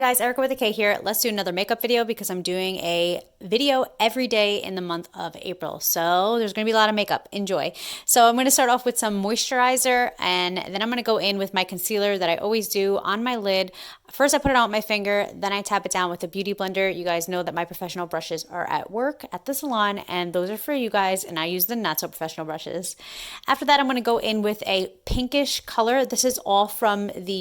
Guys, Erica with a K here. Let's do another makeup video because I'm doing a video every day in the month of April. So there's going to be a lot of makeup. Enjoy. So I'm going to start off with some moisturizer, and then I'm going to go in with my concealer that I always do on my lid. First I put it on with my finger, then I tap it down with a beauty blender. You guys know that my professional brushes are at work at the salon, and those are for you guys, and I use the not so professional brushes. After that, I'm going to go in with a pinkish color. This is all from the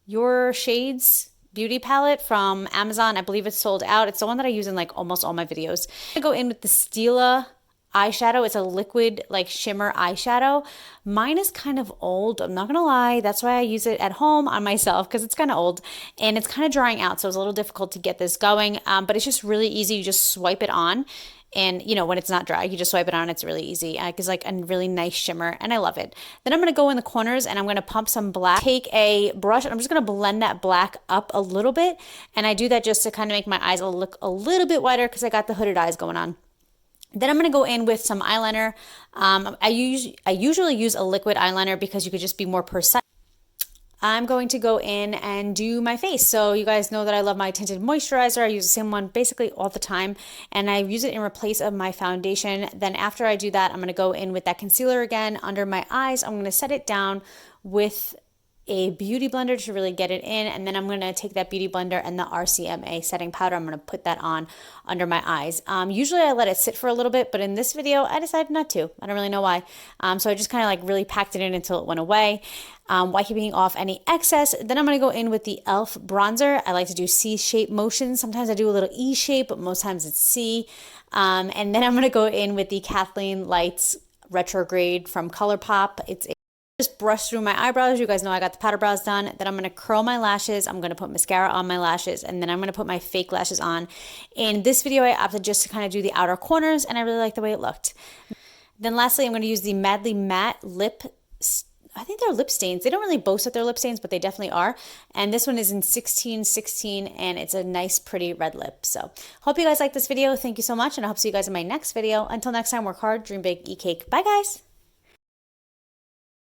Your Shades beauty palette from Amazon. I believe it's sold out. It's the one that I use in like almost all my videos. I'm gonna go in with the Stila eyeshadow. It's a liquid like shimmer eyeshadow. Mine is kind of old, I'm not gonna lie. That's why I use it at home on myself, because it's kind of old and it's kind of drying out, so it's a little difficult to get this going, but it's just really easy. You just swipe it on, and you know, when it's not dry, you just swipe it on. It's really easy. It's like a really nice shimmer and I love it. Then I'm going to go in the corners and I'm going to pump some black. Take a brush and I'm just going to blend that black up a little bit. And I do that just to kind of make my eyes look a little bit wider because I got the hooded eyes going on. Then I'm going to go in with some eyeliner. I usually use a liquid eyeliner because you could just be more precise. I'm going to go in and do my face. So you guys know that I love my tinted moisturizer. I use the same one basically all the time, and I use it in replace of my foundation. Then after I do that, I'm going to go in with that concealer again under my eyes. I'm going to set it down with a beauty blender to really get it in, and then I'm going to take that beauty blender and the RCMA setting powder. I'm going to put that on under my eyes. Usually I let it sit for a little bit, but in this video I decided not to. I don't really know why. So I just kind of like really packed it in until it went away, wiping off any excess. Then I'm going to go in with the e.l.f. bronzer. I like to do C-shape motions. Sometimes I do a little E shape, but most times it's C. And then I'm going to go in with the Kathleen Lights Retrograde from ColourPop. It's just brush through my eyebrows. You guys know I got the powder brows done. Then I'm going to curl my lashes. I'm going to put mascara on my lashes, and then I'm going to put my fake lashes on. In this video, I opted just to kind of do the outer corners, and I really like the way it looked. Then lastly, I'm going to use the Madly Matte Lip, I think they're lip stains. They don't really boast that they're lip stains, but they definitely are. And this one is in 1616, and it's a nice, pretty red lip. So hope you guys like this video. Thank you so much, and I hope to see you guys in my next video. Until next time, work hard, dream big, eat cake. Bye, guys.